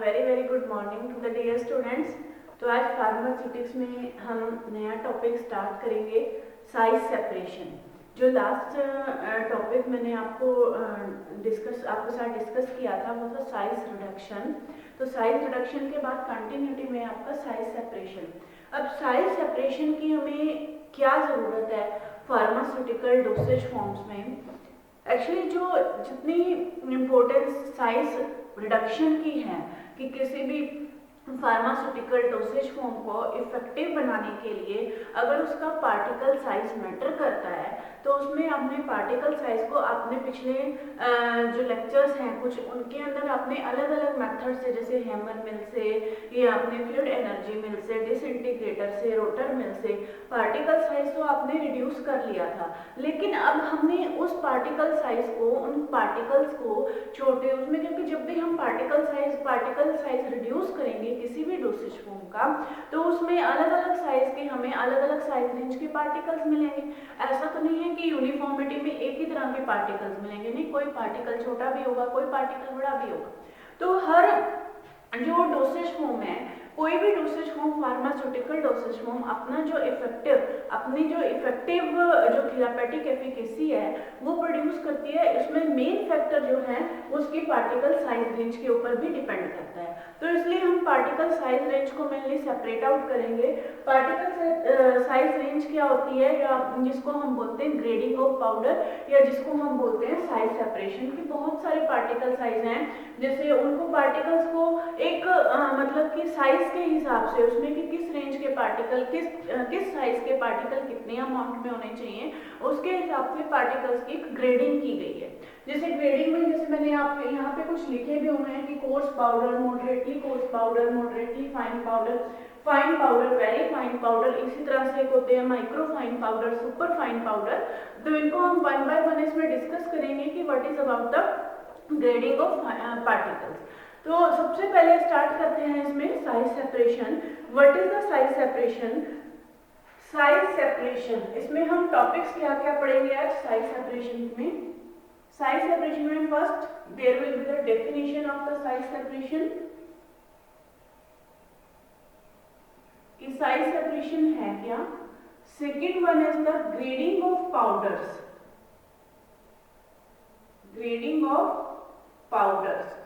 Very very good morning to the dear students. तो आज pharmaceutics में हम नया टॉपिक स्टार्ट करेंगे, साइज सेपरेशन। जो लास्ट टॉपिक मैंने आपको साथ डिस्कस किया था वो था साइज रिडक्शन। तो साइज रिडक्शन के बाद कंटिन्यूटी में आपका साइज सेपरेशन। अब साइज सेपरेशन की हमें क्या ज़रूरत है फार्मास्यूटिकल डोसेज फॉर्म्स में? एक्चुअली जो जितनी इम्पोर्टेंस साइज रिडक्शन की है कि किसी भी फार्मास्यूटिकल डोसेज फॉर्म को इफेक्टिव बनाने के लिए अगर उसका पार्टिकल साइज मैटर करता है तो उसमें अपने पार्टिकल साइज को आपने पिछले जो लेक्चर्स हैं कुछ उनके अंदर आपने अलग अलग मेथड से, जैसे हैमर मिल से या अपने फ्लूइड एनर्जी मिल से, डिसइंटीग्रेटर से, रोटर मिल से पार्टिकल साइज तो आपने रिड्यूस कर लिया था। लेकिन अब हमने उस पार्टिकल साइज को, उन पार्टिकल्स को छोटे उसमें, क्योंकि जब भी हम पार्टिकल साइज रिड्यूस करेंगे किसी भी डोसेज फॉर्म का तो उसमें अलग अलग साइज के हमें अलग अलग साइज रेंज के पार्टिकल्स मिलेंगे। ऐसा तो नहीं है कि यूनिफॉर्मिटी में एक ही तरह के पार्टिकल्स मिलेंगे, नहीं, कोई पार्टिकल छोटा भी होगा, कोई पार्टिकल बड़ा भी होगा। तो हर जो डोसेज फॉर्म है, कोई भी dosage form, pharmaceutical dosage form अपनी जो इफेक्टिव जो थेरापेटिक एफिकेसी है वो प्रोड्यूस करती है। इसमें मेन फैक्टर जो है उसकी पार्टिकल साइज रेंज के ऊपर भी डिपेंड करता है। तो इसलिए हम पार्टिकल साइज रेंज को मेनली सेपरेट आउट करेंगे। पार्टिकल साइज रेंज क्या होती है, या जिसको हम बोलते हैं ग्रेडिंग ऑफ पाउडर, या जिसको हम बोलते हैं साइज सेपरेशन की बहुत सारे पार्टिकल साइज हैं, जैसे उनको पार्टिकल्स को एक मतलब कि साइज के हिसाब से, उसमें कि किस रेंज के पार्टिकल, किस साइज के पार्टिकल कितने अमाउंट में होने चाहिए, उसके हिसाब से पार्टिकल्स की ग्रेडिंग की गई है। जैसे ग्रेडिंग में, जैसे मैंने आपके यहाँ पे कुछ लिखे भी हुए हैं कि course powder, moderately course powder, moderately fine powder, fine powder, very fine powder, इसी तरह से एक होते हैं micro fine powder, super fine powder. तो इनको हम वन बाय वन इसमें डिस्कस करेंगे कि what is about the grading of particles. तो सबसे पहले स्टार्ट करते हैं इसमें size separation. What is the size separation? Size separation, इसमें हम टॉपिक्स क्या क्या पढ़ेंगे आज साइज सेपरेशन में? साइज सेपरेशन में first there will be the definition of the size separation, कि साइज सेपरेशन है क्या। Second one is the grading of powders, grading of powders.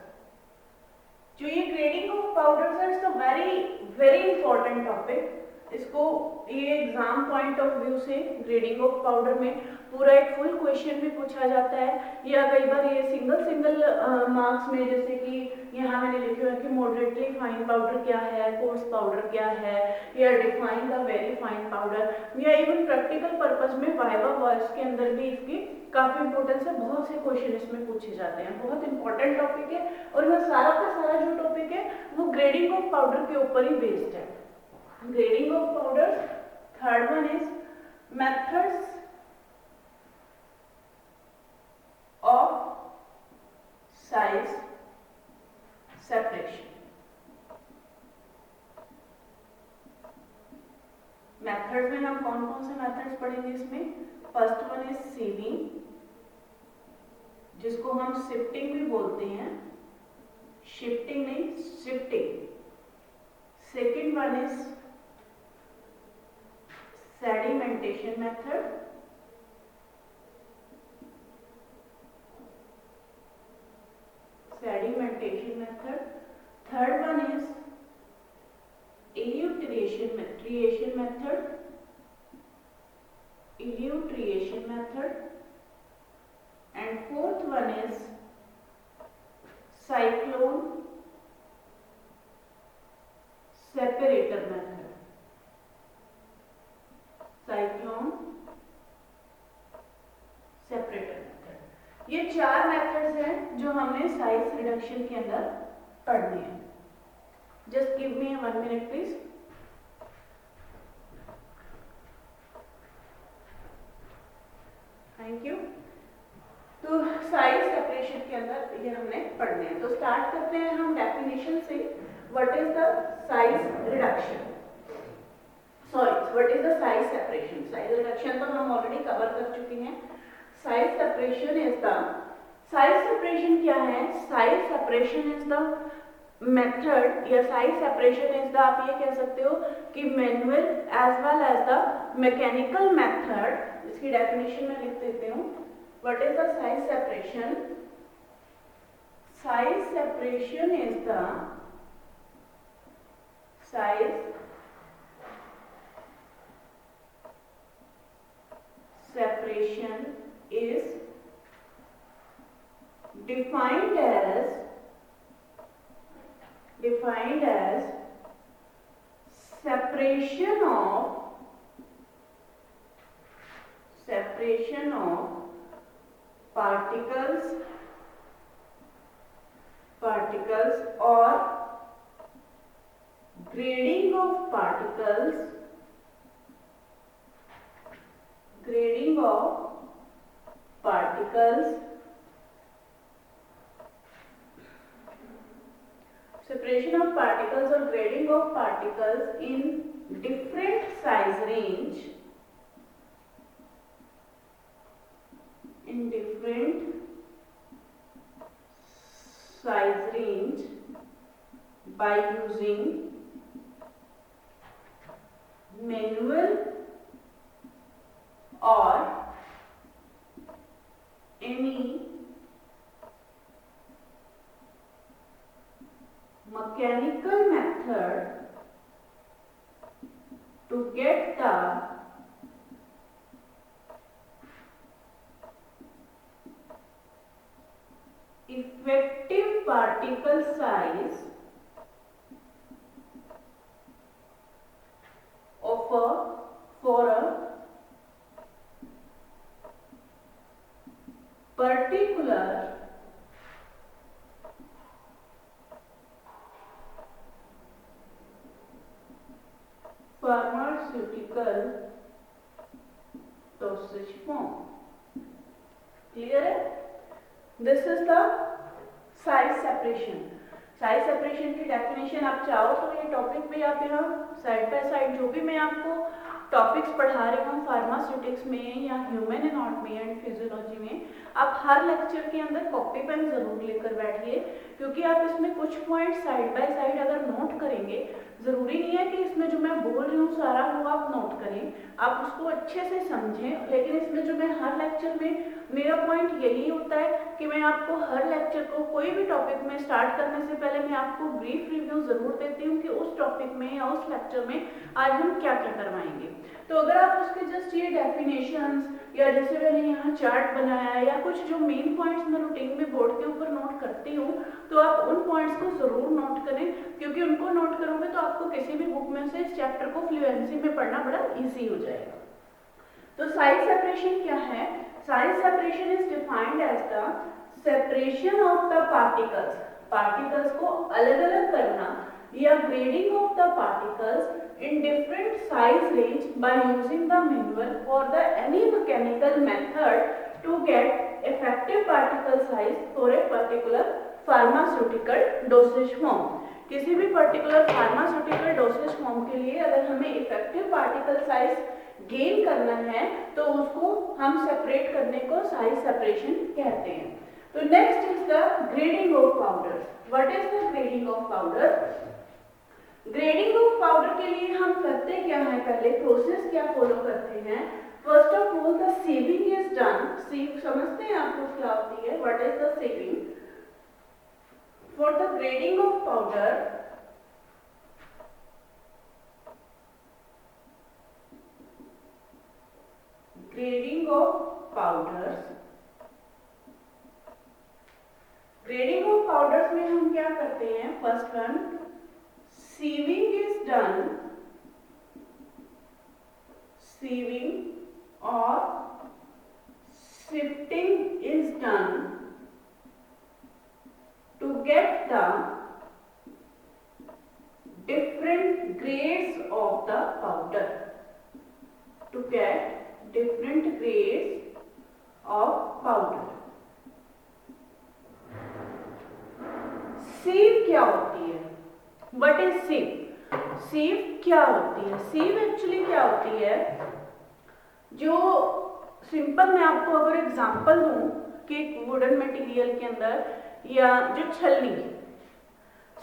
जो ये ग्रेडिंग ऑफ पाउडर्स है, it's a very very important topic. इसको ये exam point of view से grading of powder में पूरा एक फुल क्वेश्चन भी पूछा जाता है, या कई बार ये सिंगल मार्क्स में, जैसे कि यहाँ मैंने लिखे हुआ है कि मॉडरेटली फाइन पाउडर क्या है, कोर्स पाउडर क्या है, या define the very fine powder, या इवन प्रैक्टिकल पर्पज में वाइवा वॉइस के अंदर भी इसकी काफी इंपॉर्टेंस है। बहुत से क्वेश्चन इसमें पूछे जाते हैं, बहुत इंपॉर्टेंट टॉपिक है, और यह सारा का सारा जो टॉपिक है वो ग्रेडिंग ऑफ पाउडर के ऊपर ही बेस्ड है। Grading of powder. Third one is methods of size separation. Method में हम कौन कौन से मेथड्स पढ़ेंगे इसमें? फर्स्ट वन इज सीविंग, जिसको हम शिफ्टिंग भी बोलते हैं, शिफ्टिंग नहीं, shifting. Second one is sedimentation method, sedimentation method. Third one is elutriation method, elutriation method. And fourth one is cyclone separator method, cyclone separator method। ये चार methods हैं जो हमने साइज रिडक्शन के अंदर पढ़ने हैं। Just give me 1 minute please. Thank you. तो साइज सेपरेशन के अंदर ये हमने पढ़ने हैं। तो स्टार्ट करते हैं हम डेफिनेशन से। What is the size reduction, sorry what is the size separation. Size reduction तो हम ऑलरेडी कवर कर चुके हैं। Size separation is the, size separation क्या है? Size separation is the method या साइज सेपरेशन इज द, आप ये कह सकते हो कि manual as well as the mechanical method. इसकी डेफिनेशन में लिख देती हूँ। What is the size separation? Size separation is the size separation is defined as separation of particles or grading of particles separation of particles or grading of particles in different size range by using manual or any mechanical method to get the effective particle size for a particular pharmaceutical dosage form. Clear है? This is the size separation. Size separation की definition आप चाहो तो ये topic भी आप यहाँ side by side जो भी मैं आपको टॉपिक्स पढ़ा रही हूँ फार्मास्यूटिक्स में या ह्यूमन एनाटॉमी एंड फिजियोलॉजी में, आप हर लेक्चर के अंदर कॉपी पेन जरूर लेकर बैठिए, क्योंकि आप इसमें कुछ पॉइंट साइड बाय साइड अगर नोट करेंगे, जरूरी नहीं है कि इसमें जो मैं बोल रही हूँ सारा वो आप नोट करें, आप उसको अच्छे से समझें। लेकिन इसमें जो मैं हर लेक्चर में, मेरा पॉइंट यही होता है कि मैं आपको हर लेक्चर को, कोई भी टॉपिक में स्टार्ट करने से पहले मैं आपको ब्रीफ रिव्यू जरूर देती हूँ कि उस टॉपिक में या उस लेक्चर में आज हम क्या क्या करवाएंगे। तो अगर आप उसके जस्ट ये डेफिनेशंस या जैसे मैंने यहाँ चार्ट बनाया है या कुछ जो मेन पॉइंट्स मैं रूटीन में बोर्ड के ऊपर नोट करती हूँ, तो आप उन पॉइंट्स को जरूर नोट करें, क्योंकि उनको नोट करोगे तो आपको किसी भी बुक में से इस चैप्टर को फ्लुएंसी में पढ़ना बड़ा ईजी हो जाएगा। तो साइज सेपरेशन क्या है? Size separation is defined as the separation of the particles को अलग अलग करना या grading of the particles in different size range by using the manual और the any mechanical method to get effective particle size for a particular pharmaceutical dosage form. किसी भी particular pharmaceutical dosage form के लिए अगर हमें effective particle size gain करना है तो उसको हम सेपरेट करने को साइज सेपरेशन कहते हैं। तो next is the grading of powder. What is the grading of powder? Grading of powder के लिए हम करते क्या है, पहले प्रोसेस क्या फॉलो करते हैं? First of all the sieving is done. Sieve समझते हैं आपको क्या होती है? What is the sieving? For the grading of powder grading of powders में हम क्या करते हैं? First one, sieving is done, sieving और sifting is done to get the different grades of the powder, to get different grades of powder. सीव क्या होती है? What is sieve? सीव क्या होती है? सीव एक्चुअली क्या होती है? जो सिंपल मैं आपको अगर एग्जांपल दूं कि एक वुडन मटेरियल के अंदर या जो छलनी,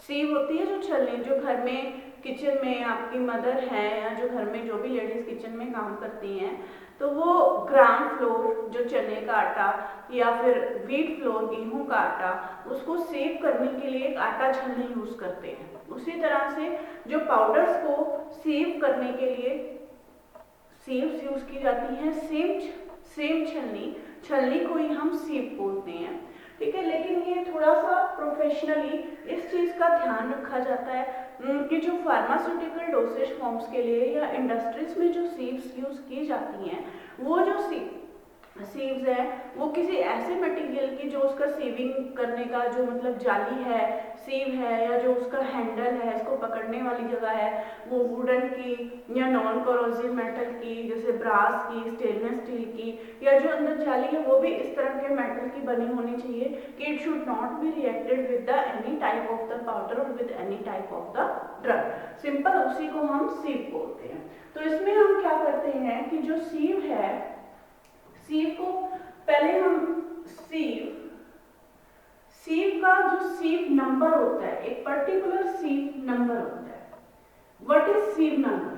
सीव होती है जो छलनी, जो घर में किचन में आपकी मदर है या जो घर में जो भी लेडीज किचन में काम करती हैं, तो वो ग्राम फ्लोर जो चने का आटा या फिर व्हीट फ्लोर गेहूं का आटा, उसको सेव करने के लिए एक आटा छलनी यूज करते हैं। उसी तरह से जो पाउडर्स को सेव करने के लिए सीव्स यूज की जाती हैं, सेम छलनी को ही हम सीव बोलते हैं, ठीक है। लेकिन ये थोड़ा सा प्रोफेशनली इस चीज का ध्यान रखा जाता है कि जो फार्मास्यूटिकल डोसेज फॉर्म्स के लिए या इंडस्ट्रीज में जो सीव्स यूज की जाती हैं, वो जो सीव्स है वो किसी ऐसे मटेरियल की जो उसका सीविंग करने का जो मतलब जाली है, सीव है, या जो उसका हैंडल है, इसको पकड़ने वाली जगह है, वो वुडन की या नॉन कोरोसिव मेटल की, जैसे ब्रास की, स्टेनलेस स्टील की, या जो अंदर जाली है वो भी इस तरह के मेटल की बनी होनी चाहिए कि it should not be reacted with the any type of the powder और with any type of the drug. Simple उसी को हम सीव बोलते हैं। तो इसमें हम क्या करते हैं कि जो सीव है, सीव को पहले हम सीव का जो सीव नंबर होता है, एक पर्टिकुलर सीव नंबर होता है। What is sieve number?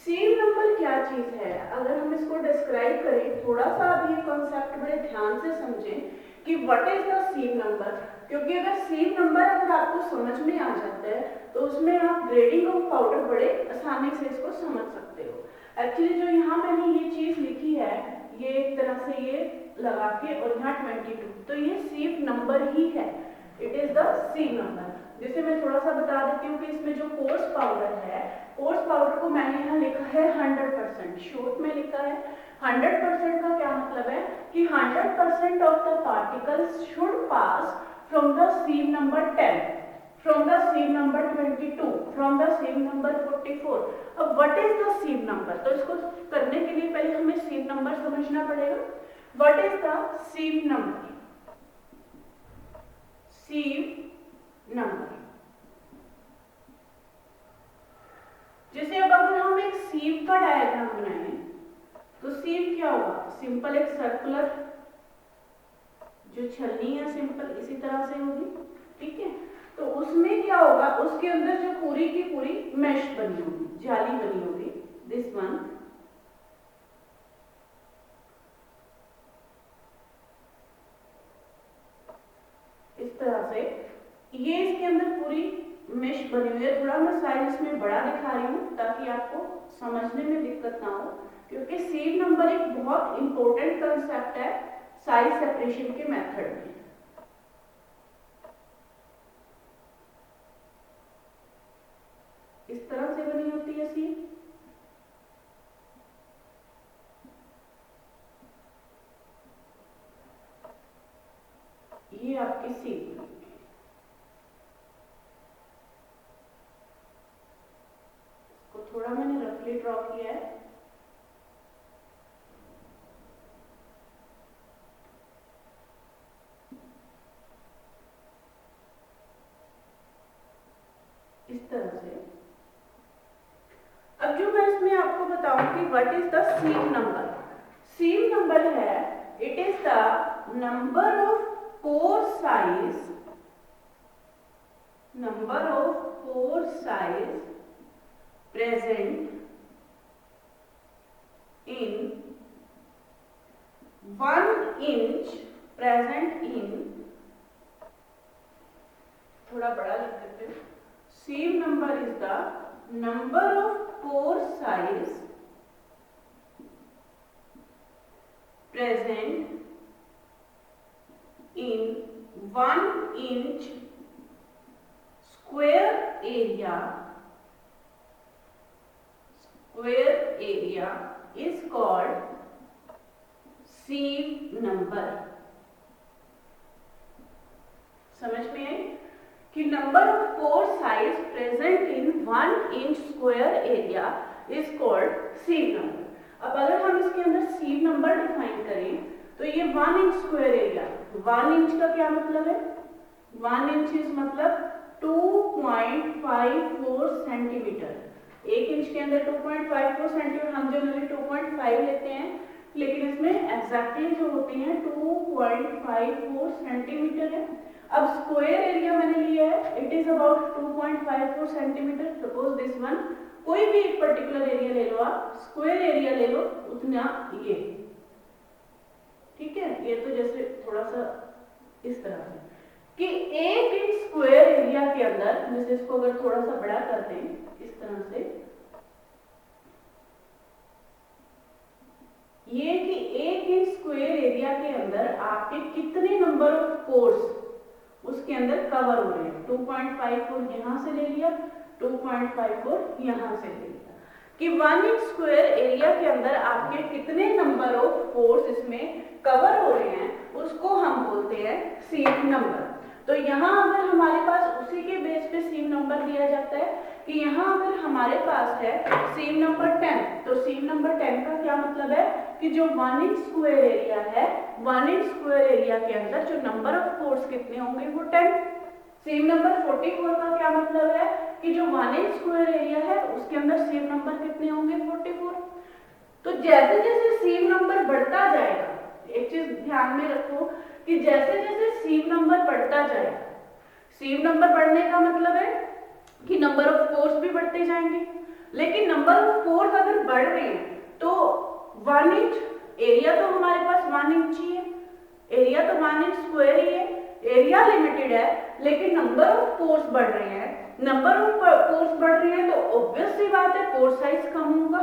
Sieve number क्या चीज है? अगर हम इसको डिस्क्राइब करें, थोड़ा सा अभी ये कॉन्सेप्ट बड़े ध्यान से समझें कि what is the sieve number, क्योंकि अगर सीव नंबर अगर आपको समझ में आ जाता है तो उसमें आप ग्रेडिंग ऑफ पाउडर बड़े आसानी से इसको समझ सकते हो। एक्चुअली जो यहाँ मैंने ये चीज लिखी है, ये एक तरह से ये लगा के और यहाँ 22, तो ये सीव नंबर ही है, it is the sieve number. जैसे मैं थोड़ा सा बता देती हूँ कि इसमें जो कोर्स पाउडर है, कोर्स पाउडर को मैंने यहाँ लिखा है 100%, शॉर्ट में लिखा है 100%। का क्या मतलब है कि 100% of the particles should pass from the sieve number 10, from the sieve number 22, from the sieve number 44। अब what is the sieve number? तो इसको करने के लिए पहले हमें sieve number समझना पड़ेगा। What is the sieve number? sieve number, जैसे अब अगर हम एक sieve का डायग्राम बनाएं तो sieve क्या होगा? सिंपल एक सर्कुलर जो छलनी है, सिंपल इसी तरह से होगी, ठीक है। तो उसमें क्या होगा, उसके अंदर जो पूरी की पूरी मेश बनी होगी, जाली बनी होगी, दिस वन, इस तरह से ये इसके अंदर पूरी मेश बनी हुई है। थोड़ा मैं साइज इसमें बड़ा दिखा रही हूँ ताकि आपको समझने में दिक्कत ना हो, क्योंकि सीव नंबर एक बहुत इंपॉर्टेंट कंसेप्ट है साइज सेपरेशन के मेथड में। इस तरह से बनी होती है सीव। ये आपकी सीव, इसको थोड़ा मैंने रफली ड्रॉ किया है। इस तरह से अब जो मैं इसमें आपको बताऊं कि what is the sieve number. Sieve number है, it is the number of pore size, number of pore size present in 1 inch, present in, थोड़ा बड़ा लिख देते हैं। Sieve number is the number of pore size present in 1 inch square area is called sieve number। समझ में आई कि number of pore size present in 1 inch square area is called sieve number. अब अगर हम इसके अंदर सीव नंबर डिफाइन करें तो ये 1 इंच स्क्वायर एरिया, 1 इंच का क्या मतलब है? 1 इंच इज मतलब 2.54 सेंटीमीटर। 1 इंच के अंदर 2.54 सेंटीमीटर, हम जनरली 2.5 लेते हैं, लेकिन इसमें एग्जैक्टली जो होते हैं 2.54 सेंटीमीटर है। अब स्क्वायर एरिया मैंने लिया है, it is about 2.54 centimetre. Suppose this one, कोई भी एक पर्टिकुलर एरिया ले लो आप, स्क्वायर एरिया ले लो उतना ये, ठीक है। ये तो जैसे थोड़ा सा इस तरह से कि 1 इंच स्क्वायर एरिया के अंदर, जैसे इसको अगर थोड़ा सा बड़ा कर दें इस तरह से, ये कि 1 इंच स्क्वायर एरिया के अंदर आपके कितने नंबर ऑफ पोर्स उसके अंदर कवर हो रहे हैं। 2.54 यहां से ले लिया, 2.54 यहां से ले लिया, कि 1 इंच स्क्वायर एरिया के अंदर आपके कितने नंबर ऑफ पोर्स इसमें कवर हो रहे हैं, उसको हम बोलते हैं सीम नंबर। तो यहाँ अगर हमारे पास उसी के बेस पे सीम नंबर दिया जाता है कि यहाँ अगर हमारे पास है सीम नंबर 10, तो सीम नंबर 10 का क्या मतलब है कि जो 1 इंच स्क्वायर एरिया है, 1 इंच स्क्वायर एरिया के अंदर जो नंबर ऑफ पोर्स कितने होंगे वो 10। सीम नंबर 44 का क्या मतलब है कि जो 1 इंच स्क्वायर एरिया है उसके अंदर सीम नंबर कितने होंगे 44। तो जैसे जैसे सीम नंबर बढ़ता जाएगा, एक चीज ध्यान में रखो कि जैसे जैसे सीम नंबर बढ़ता जाएगा, सीम नंबर बढ़ने का मतलब है कि नंबर ऑफ पोर्स भी बढ़ते जाएंगे, लेकिन नंबर ऑफ पोर्स अगर बढ़ रहे हैं तो 1 इंच एरिया तो हमारे पास 1 इंच ही है, एरिया तो 1 इंच स्क्वायर ही है, एरिया लिमिटेड है, लेकिन नंबर ऑफ पोर्स बढ़ रहे हैं। नंबर ऑफ पोर्स बढ़ रहे हैं तो ऑब्वियस सी बात है पोर साइज कम होगा,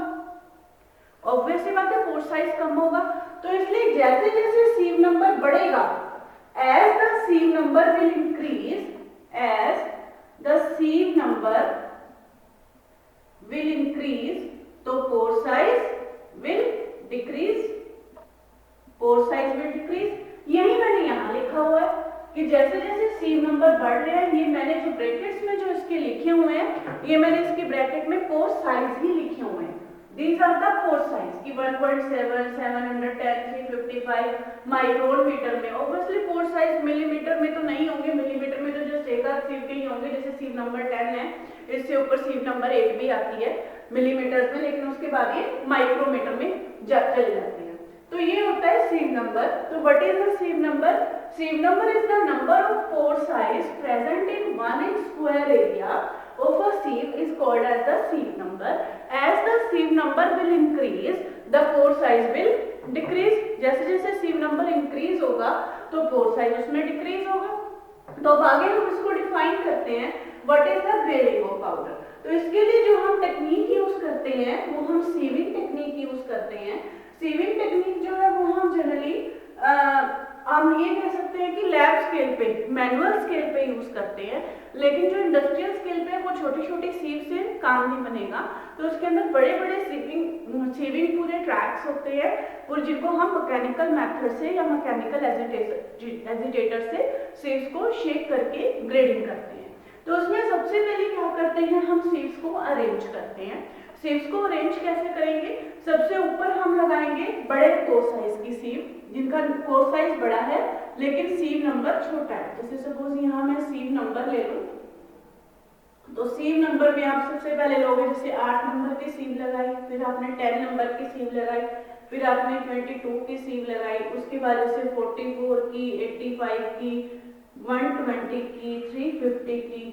ऑब्वियस सी बात है पोर साइज कम होगा। तो इसलिए जैसे जैसे सीम नंबर बढ़ेगा, as the sieve number will increase, as the sieve number will increase, तो pore size will decrease, pore size will decrease. यही मैंने यहां लिखा हुआ है कि जैसे जैसे सीम नंबर बढ़ रहे हैं, ये मैंने जो ब्रैकेट्स में जो इसके लिखे हुए हैं, ये मैंने इसके ब्रैकेट में पोर साइज ही लिखे हुए हैं। These are the pore size की 1.7, 710, 355 माइक्रोमीटर में। ऑब्वियसली पोर साइज मिलीमीटर में तो नहीं होंगे, मिलीमीटर में तो जस्ट एक आध सीव के ही होंगे, जैसे सीव नंबर 10 है, इससे ऊपर सीव नंबर 8 भी आती है मिलीमीटर में, लेकिन उसके बाद ये माइक्रोमीटर में चली जाती है। तो ये होता है सीव नंबर। तो what is the sieve number? Sieve number is the number of pore size present in 1 inch square area of a sieve is called as the sieve number. As the sieve number will increase, the pore size will decrease. जैसे जैसे sieve number increase होगा तो pore size उसमें decrease होगा। तो अब आगे हम इसको डिफाइन करते हैं, what is the grading of powder। तो इसके लिए जो हम टेक्निक यूज करते हैं वो हम सीविंग टेक्निक यूज करते हैं। सीविंग टेक्निक जो है वो हम जनरली हम ये कह सकते हैं कि लैब स्केल पे, मैनुअल स्केल पे यूज करते हैं, लेकिन जो इंडस्ट्रियल स्केल पे वो छोटी छोटी सीव से काम नहीं बनेगा, तो उसके अंदर बड़े बड़े सीविंग पूरे ट्रैक्स होते हैं और जिनको हम मैकेनिकल मेथड से या मैकेनिकल एजिटेटर से सीव्स को शेक करके ग्रेडिंग करते हैं। तो उसमें सबसे पहले क्या करते हैं, हम सीव्स को अरेंज करते हैं। सीव्स को अरेंज कैसे करेंगे? सबसे ऊपर हम लगाएंगे बड़े कोर साइज की सीव, जिनका कोर साइज बड़ा है लेकिन सीव नंबर छोटा है। जैसे सपोज यहाँ मैं सीव नंबर ले लूं, तो सीव नंबर में आप सबसे पहले लोगे, जैसे 8 नंबर की सीव लगाई, फिर आपने 10 नंबर की सीव लगाई, फिर आपने 22 की सीव लगाई, उसके बाद जैसे 44 की, 85 की, 120 की, 350 की,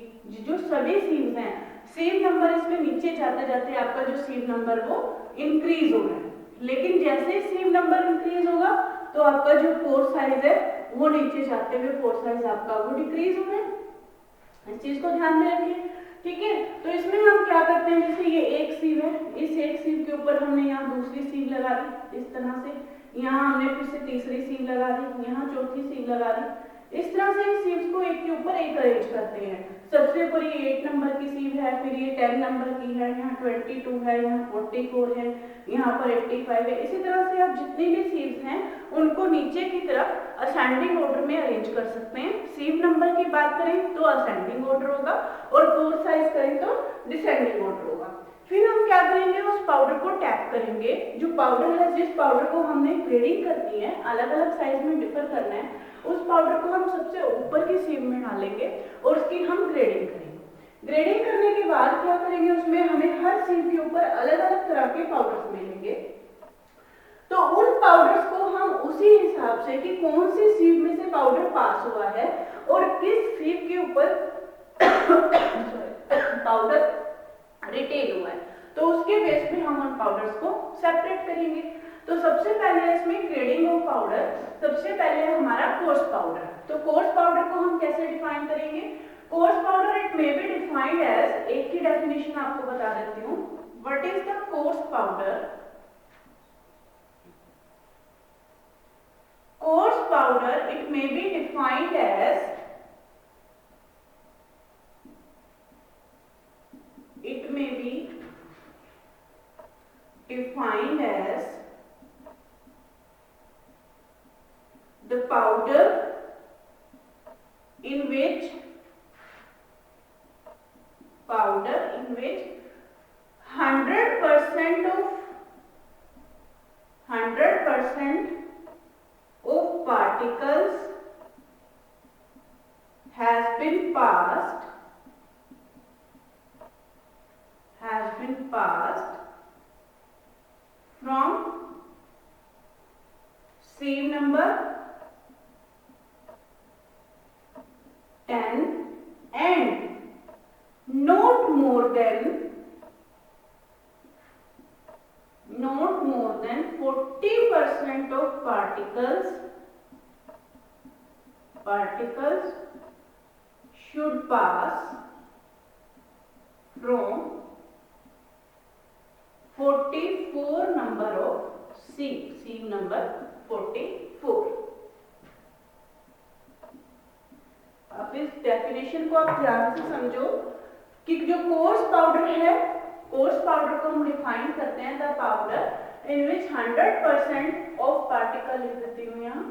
जो सभी सीव्स हैं, सीव नंबर इसमें नीचे जाते जाते आपका जो सीव नंबर वो इंक्रीज हो रहा है। लेकिन जैसे ही सीव नंबर इंक्रीज होगा तो आपका जो पोर साइज है वो नीचे जाते हुए पोर साइज आपका वो डिक्रीज हो रहा है। इस चीज को ध्यान में रखिए, ठीक है। तो इसमें हम क्या करते हैं, जैसे ये एक सीव है, इस एक सीव के ऊपर हमने यहाँ दूसरी सीव लगा दी इस तरह से, यहाँ हमने फिर से तीसरी सीव लगा दी, यहाँ चौथी सीव लगा दी। इस तरह से इन सीव्स को एक के ऊपर एक अरेंज करते हैं। सबसे ऊपर ये 8 नंबर की सीव है, फिर ये 10 नंबर की है, यहाँ 22 है, यहाँ 44 है, यहाँ पर 85 है। इसी तरह से आप जितनी भी सीव्स हैं उनको नीचे की तरफ असेंडिंग ऑर्डर में अरेंज कर सकते हैं। सीव नंबर की बात करें तो असेंडिंग ऑर्डर होगा और पोर साइज करें तो डिसेंडिंग ऑर्डर होगा। फिर हम क्या करेंगे, उस पाउडर को टैप करेंगे। जो पाउडर है, जिस पाउडर को हमने ग्रेडिंग करनी है, अलग अलग साइज में डिफर करना है, उस पाउडर को हम सबसे ऊपर की सीव में डालेंगे और उसकी हम ग्रेडिंग करेंगे। ग्रेडिंग करने के बाद क्या करेंगे, उसमें हमें हर सीव के ऊपर अलग अलग तरह के पाउडर्स मिलेंगे। तो उन पाउडर्स को हम उसी हिसाब से कि कौन सी सीव में से पाउडर पास हुआ है और किस सीव के ऊपर पाउडर रिटेन हुआ है, तो उसके बेस पे हम उन पाउडर्स को सेपरेट करेंगे। तो सबसे पहले इसमें ग्रेडिंग ऑफ पाउडर, सबसे पहले हमारा कोर्स पाउडर। तो कोर्स पाउडर को हम कैसे डिफाइन करेंगे? Coarse powder it may be defined as, एक की डेफिनेशन आपको बता देती हूँ। What is the coarse powder? Coarse powder, it may be defined as, it may be defined as the powder in which 100% of particles has been passed from sieve number 10 and not more than 40% of particles should pass from 44 number of sieve number 44। अब इस definition को आप ध्यान से समझो कि जो course powder है, कोर्स पाउडर को हम डिफाइन करते हैं the powder in which 100% of particle, लिख देती हूँ यहाँ,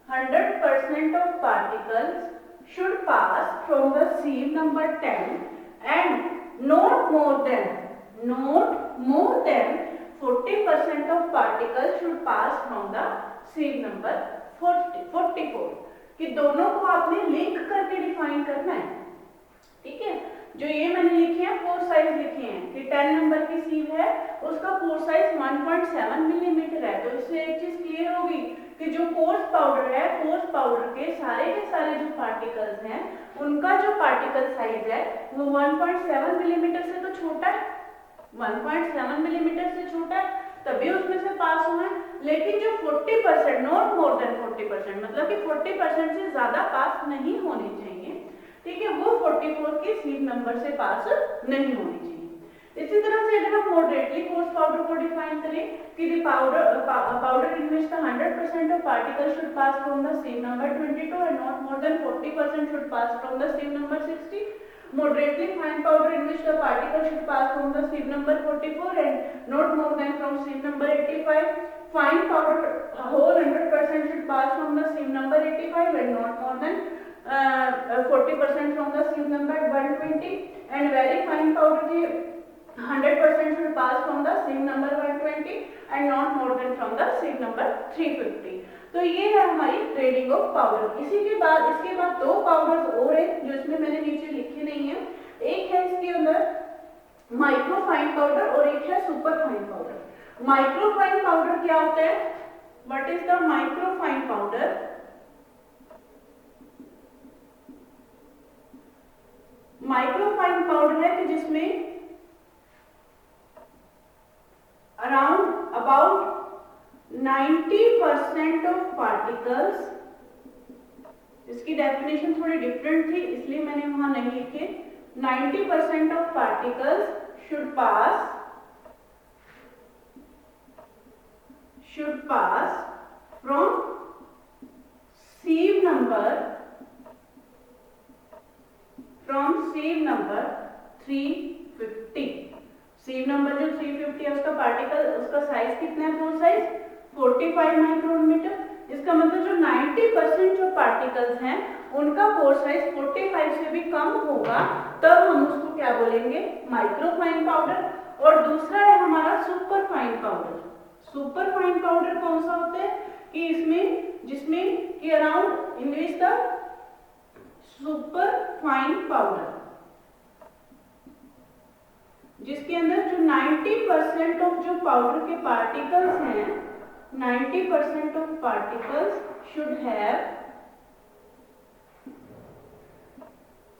100% of particles should pass from the sieve number 10 and not more than 40% of particles should pass from the sieve number 44। कि दोनों को आपने लिंक करके डिफाइन करना है, ठीक है। जो ये मैंने लिखे हैं पोर साइज लिखे हैं कि 10 नंबर की सीव है, उसका पोर साइज 1.7 मिलीमीटर है। तो इससे एक चीज क्लियर होगी कि जो कोर्स पाउडर है, कोर्स पाउडर के सारे जो पार्टिकल्स हैं, उनका जो पार्टिकल साइज है वो 1.7 मिलीमीटर से तो छोटा है, 1.7 मिलीमीटर से छोटा है, तभी उसमें से पास हुआ है। लेकिन जो 40%, नॉट मोर देन 40%, मतलब कि 40% से ज्यादा पास नहीं होने चाहिए, ठीक है, वो 44 के सीव नंबर से पास नहीं होनी चाहिए। इसी तरह से अगर हम मॉडरेटली कोर्स पाउडर को डिफाइन करें कि the powder in which the 100% of particle should pass from the sieve number 22 and not more than 40% should pass from the sieve number 60। Moderately fine powder in which the particle should pass from the sieve number 44 and not more than from sieve number 85. Fine powder whole 100% should pass from the sieve number 85 and not more than 40% from the sieve number 120. And very fine powder 100% should pass from the sieve number 120 and not more than from the sieve number 350। तो ये है हमारी grading of powder. इसके बाद दो powders और है जो इसमें मैंने नीचे लिखे नहीं है। एक है इसके अंदर माइक्रो फाइन पाउडर और एक है super fine powder. Micro fine powder क्या होता है? What is the micro fine powder? Micro fine powder है कि जिसमें about 90% ऑफ पार्टिकल्स, इसकी डेफिनेशन थोड़ी डिफरेंट थी इसलिए मैंने वहां नहीं लिखे, 90% of particles should pass from sieve number 350। Sieve number जो 350 है उसका पार्टिकल, उसका साइज कितना है? Pore size 45 micrometre. इसका मतलब जो 90% जो पार्टिकल्स हैं उनका पोर साइज 45 से भी कम होगा, तब हम उसको क्या बोलेंगे? Micro fine powder. और दूसरा है हमारा super fine powder. Super fine powder कौन सा होता है? कि जिसमें कि around in which the super fine powder, जिसके अंदर जो 90% ऑफ जो पाउडर के पार्टिकल्स हैं 90% of particles should have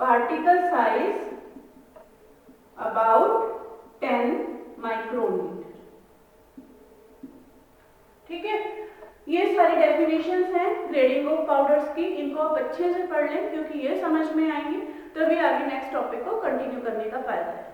particle size about 10 micrometer. ठीक है, ये सारी डेफिनेशंस हैं ग्रेडिंग ऑफ पाउडर्स की, इनको आप अच्छे से पढ़ लें क्योंकि ये समझ में आएंगी तभी आगे नेक्स्ट टॉपिक को कंटिन्यू करने का फायदा है।